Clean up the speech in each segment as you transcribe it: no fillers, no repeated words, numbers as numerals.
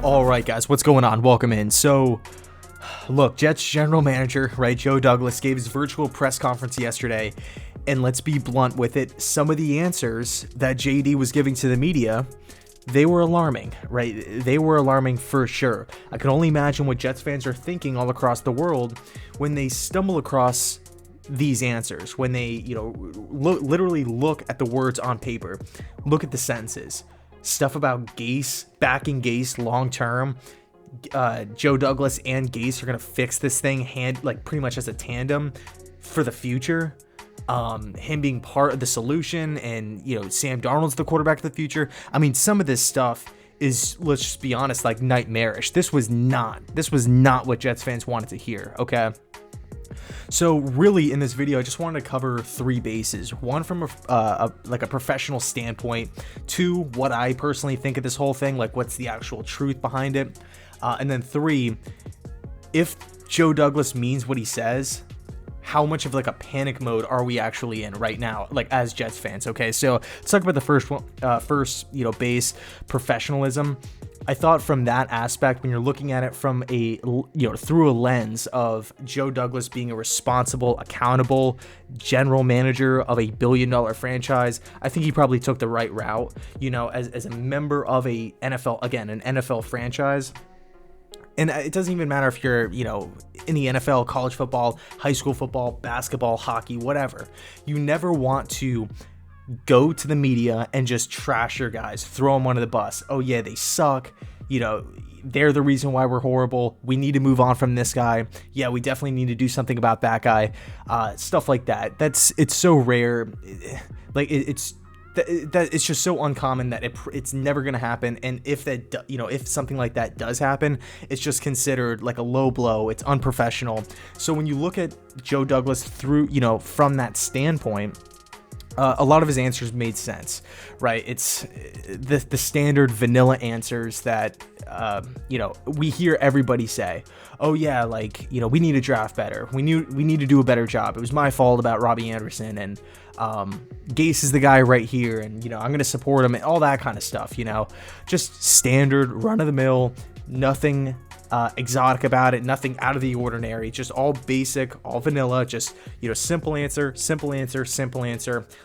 All right, guys, what's going on? Welcome in. So, look, Jets general manager, right, Joe Douglas gave his virtual press conference yesterday, and let's be blunt with it. Some of the answers that JD was giving to the media, they were alarming, right? They were alarming for sure. I can only imagine what Jets fans are thinking all across the world when they stumble across these answers, when they, literally look at the words on paper, look at the sentences. Stuff about Gase, backing Gase long term. Joe Douglas and Gase are gonna fix this thing pretty much as a tandem for the future. Him being part of the solution, and Sam Darnold's the quarterback of the future. I mean, some of this stuff is, let's just be honest, like nightmarish. This was not what Jets fans wanted to hear. Okay. So really in this video, I just wanted to cover three bases. One, from a professional standpoint. Two, what I personally think of this whole thing, like what's the actual truth behind it. And then three, if Joe Douglas means what he says, how much of like a panic mode are we actually in right now, like as Jets fans? Okay, so let's talk about the first one, base, professionalism. I thought from that aspect, when you're looking at it from through a lens of Joe Douglas being a responsible, accountable general manager of $1 billion franchise, I think he probably took the right route. As a member of an NFL franchise. And it doesn't even matter if you're, in the NFL, college football, high school football, basketball, hockey, whatever. You never want to go to the media and just trash your guys, throw them under the bus. Oh yeah, they suck. They're the reason why we're horrible. We need to move on from this guy. Yeah, we definitely need to do something about that guy. Stuff like that. It's so rare. It's just so uncommon that it's never going to happen. And if something like that does happen, it's just considered like a low blow. It's unprofessional. So when you look at Joe Douglas through, from that standpoint, a lot of his answers made sense, right? It's the standard vanilla answers that, we hear everybody say. Oh yeah, we need to draft better. We need to do a better job. It was my fault about Robbie Anderson, and Gase is the guy right here, and I'm going to support him, and all that kind of stuff. Just standard run of the mill, nothing exotic about it, nothing out of the ordinary, just all basic, all vanilla, just simple answer.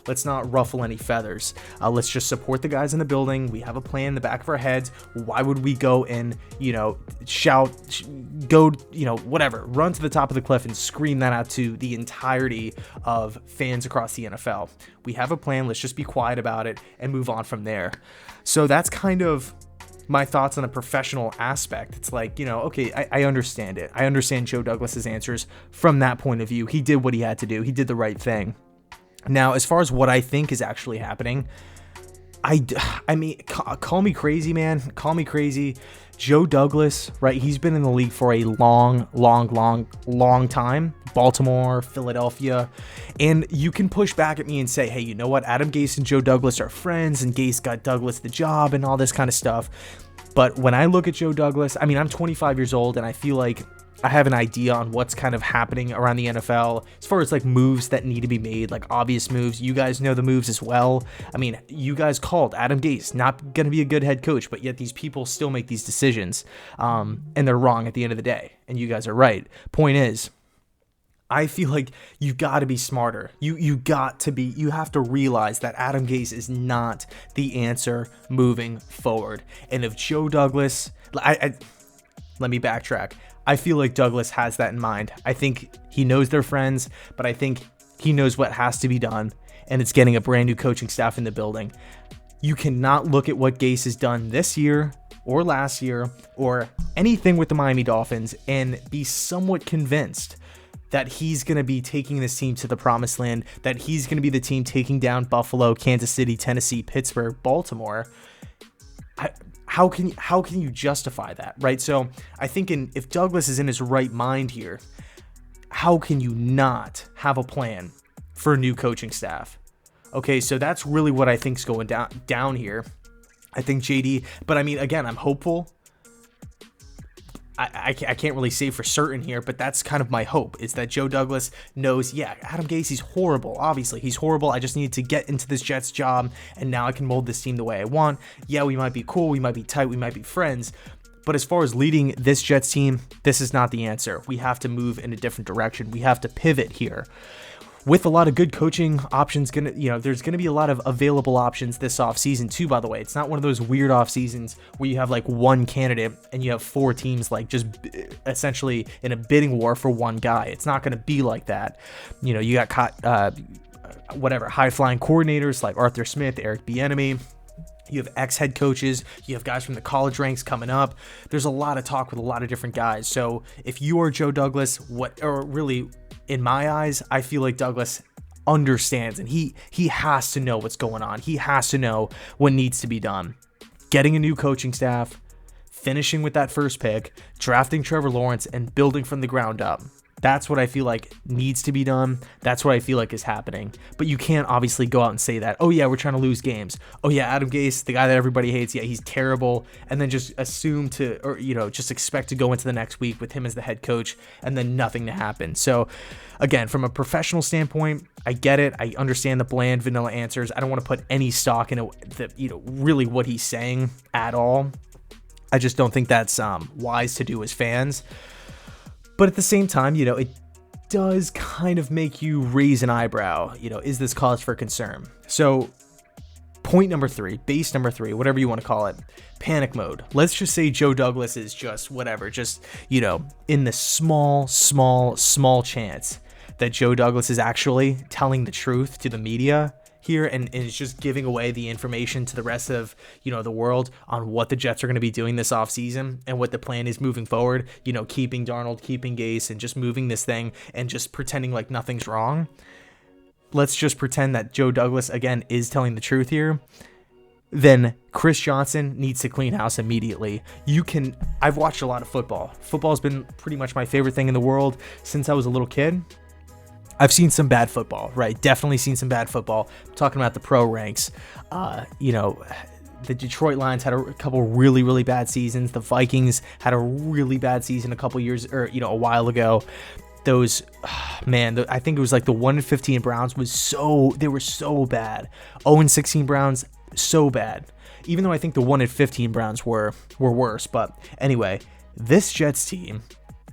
Let's not ruffle any feathers. Let's just support the guys in the building. We have a plan in the back of our heads. Why would we go and shout, whatever, run to the top of the cliff and scream that out to the entirety of fans across the NFL? We have a plan. Let's just be quiet about it and move on from there. So that's kind of my thoughts on a professional aspect. It's like, okay, I understand it. I understand Joe Douglas's answers from that point of view. He did what he had to do. He did the right thing. Now, as far as what I think is actually happening, I mean, call me crazy, man. Call me crazy. Joe Douglas, right? He's been in the league for a long time. Baltimore, Philadelphia. And you can push back at me and say, hey, you know what? Adam Gase and Joe Douglas are friends, and Gase got Douglas the job and all this kind of stuff. But when I look at Joe Douglas, I mean, I'm 25 years old, and I feel like I have an idea on what's kind of happening around the NFL as far as like moves that need to be made, like obvious moves. You guys know the moves as well. I mean, you guys called Adam Gase not going to be a good head coach, but yet these people still make these decisions, and they're wrong at the end of the day. And you guys are right. Point is, I feel like you got to be smarter. You have to realize that Adam Gase is not the answer moving forward. And if Joe Douglas, let me backtrack. I feel like Douglas has that in mind. I think he knows they're friends, but I think he knows what has to be done, and it's getting a brand new coaching staff in the building. You cannot look at what Gase has done this year or last year or anything with the Miami Dolphins and be somewhat convinced that he's going to be taking this team to the promised land, that he's going to be the team taking down Buffalo, Kansas City, Tennessee, Pittsburgh, Baltimore. How can you justify that, right? So I think if Douglas is in his right mind here, how can you not have a plan for a new coaching staff? Okay, so that's really what I think is going down here. I think JD, but I mean, again, I'm hopeful. I can't really say for certain here, but that's kind of my hope, is that Joe Douglas knows, yeah, Adam Gase, he's horrible. Obviously, he's horrible. I just need to get into this Jets job, and now I can mold this team the way I want. Yeah, we might be cool, we might be tight, we might be friends, But as far as leading this Jets team, this is not the answer. We have to move in a different direction. We have to pivot here. With a lot of good coaching options, there's gonna be a lot of available options this offseason too, by the way. It's not one of those weird off seasons where you have like one candidate and you have 4 teams like just essentially in a bidding war for one guy. It's not gonna be like that. You got high-flying coordinators like Arthur Smith, Eric Bieniemy. You have ex-head coaches. You have guys from the college ranks coming up. There's a lot of talk with a lot of different guys. So if you are Joe Douglas, in my eyes, I feel like Douglas understands, and he has to know what's going on. He has to know what needs to be done. Getting a new coaching staff, finishing with that first pick, drafting Trevor Lawrence, and building from the ground up. That's what I feel like needs to be done. That's what I feel like is happening. But you can't obviously go out and say that, oh yeah, we're trying to lose games. Oh yeah, Adam Gase, the guy that everybody hates, yeah, he's terrible. And then just just expect to go into the next week with him as the head coach and then nothing to happen. So again, from a professional standpoint, I get it. I understand the bland vanilla answers. I don't want to put any stock in really what he's saying at all. I just don't think that's wise to do as fans. But at the same time, it does kind of make you raise an eyebrow. Is this cause for concern? So point number 3, base number 3, whatever you want to call it, panic mode. Let's just say Joe Douglas is just in the small chance that Joe Douglas is actually telling the truth to the media here and is just giving away the information to the rest of the world on what the Jets are going to be doing this offseason and what the plan is moving forward, keeping Darnold, keeping Gase, and just moving this thing and just pretending like nothing's wrong. Let's just pretend that Joe Douglas again is telling the truth here. Then Chris Johnson needs to clean house immediately. I've watched a lot of football. Football's been pretty much my favorite thing in the world since I was a little kid. I've seen some bad football, right? Definitely seen some bad football. I'm talking about the pro ranks. The Detroit Lions had a couple really, really bad seasons. The Vikings had a really bad season a couple years, a while ago. I think it was like the 1-15 Browns they were so bad. 0-16 Browns, so bad. Even though I think the 1-15 Browns were worse. But anyway, this Jets team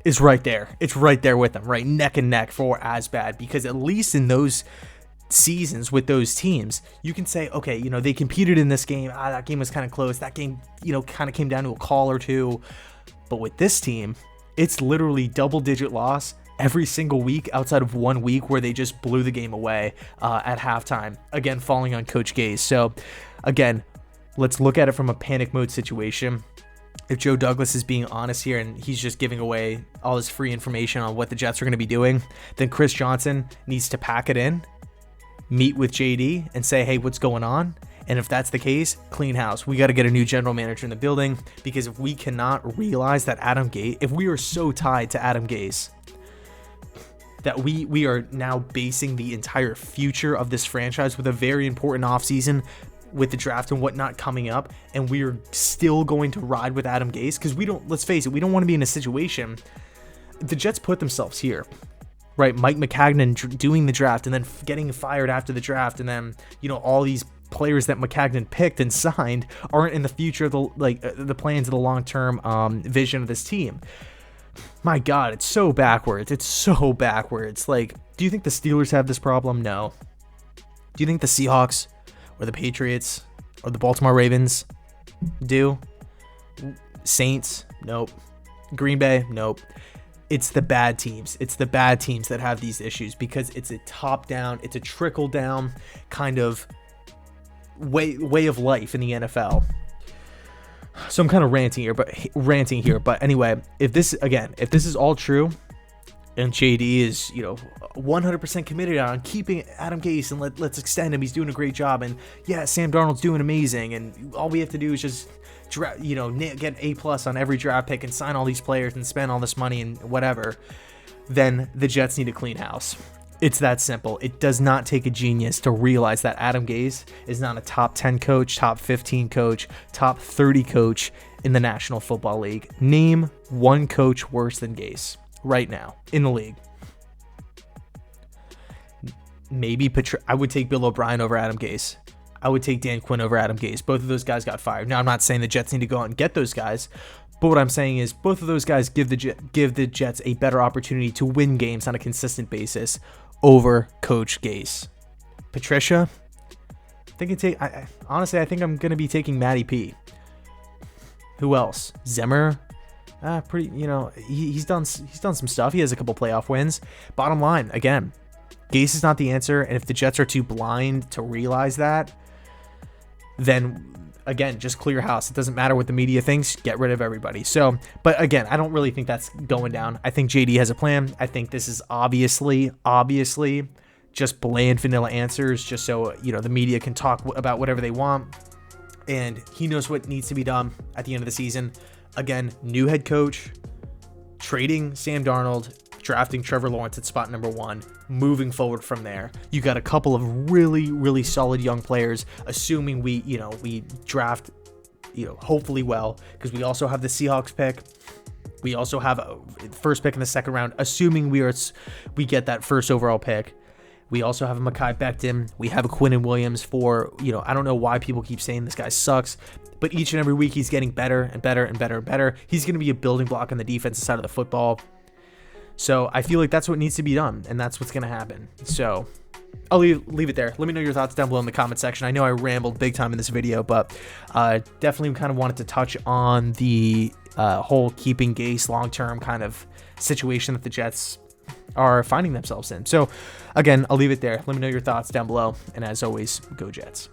is right there. It's right there with them, right neck and neck for as bad, because at least in those seasons with those teams, you can say, okay, they competed in this game. That game was kind of close. That game, kind of came down to a call or two. But with this team, it's literally double-digit loss every single week outside of 1 week where they just blew the game away at halftime, again, falling on Coach Gase. So, again, let's look at it from a panic mode situation. If Joe Douglas is being honest here and he's just giving away all this free information on what the Jets are going to be doing, then Chris Johnson needs to pack it in, meet with JD and say, hey, what's going on? And if that's the case, clean house. We got to get a new general manager in the building, because if we cannot realize that if we are so tied to Adam Gase that we are now basing the entire future of this franchise with a very important offseason with the draft and whatnot coming up, and we're still going to ride with Adam Gase, because let's face it, we don't want to be in a situation. The Jets put themselves here, right? Mike McCagnon doing the draft and then getting fired after the draft, and then all these players that McCagnon picked and signed aren't in the future of the plans of the long-term vision of this team. My God, it's so backwards. Like, do you think the Steelers have this problem? No. Do you think the Seahawks or the Patriots or the Baltimore Ravens do? Saints? Nope. Green Bay? Nope. It's the bad teams. It's the bad teams that have these issues, because it's a top-down, it's a trickle-down kind of way of life in the NFL. So I'm kind of ranting here, but anyway, if this is all true, and JD is 100% committed on keeping Adam Gase, and let's extend him, he's doing a great job, and yeah, Sam Darnold's doing amazing, and all we have to do is just get A+ on every draft pick and sign all these players and spend all this money and whatever, then the Jets need to clean house. It's that simple. It does not take a genius to realize that Adam Gase is not a top 10 coach, top 15 coach, top 30 coach in the National Football League. Name one coach worse than Gase right now in the league. Maybe I would take Bill O'Brien over Adam Gase. I would take Dan Quinn over Adam Gase. Both of those guys got fired. Now, I'm not saying the Jets need to go out and get those guys, But what I'm saying is both of those guys give the Jets a better opportunity to win games on a consistent basis over Coach Gase. Patricia, honestly, I think I'm going to be taking Matty P. Who else? Zimmer. He's done some stuff. He has a couple playoff wins. Bottom line, again, Gase is not the answer, and if the Jets are too blind to realize that, then again, just clear house. It doesn't matter what the media thinks. Get rid of everybody. So, but again, I don't really think that's going down. I think JD has a plan. I think this is obviously just bland vanilla answers, just so the media can talk about whatever they want, and he knows what needs to be done at the end of the season. Again, new head coach, trading Sam Darnold, drafting Trevor Lawrence at spot number 1, moving forward from there. You got a couple of really, really solid young players, assuming we draft, hopefully well, because we also have the Seahawks pick. We also have a first pick in the second round, assuming we get that first overall pick. We also have a Mekhi Becton. We have a Quinnen Williams for, I don't know why people keep saying this guy sucks, but each and every week he's getting better and better and better and better. He's going to be a building block on the defensive side of the football. So I feel like that's what needs to be done, and that's what's going to happen. So I'll leave it there. Let me know your thoughts down below in the comment section. I know I rambled big time in this video, but definitely kind of wanted to touch on the whole keeping Gase long-term kind of situation that the Jets are finding themselves in. So again, I'll leave it there. Let me know your thoughts down below, and as always, go Jets.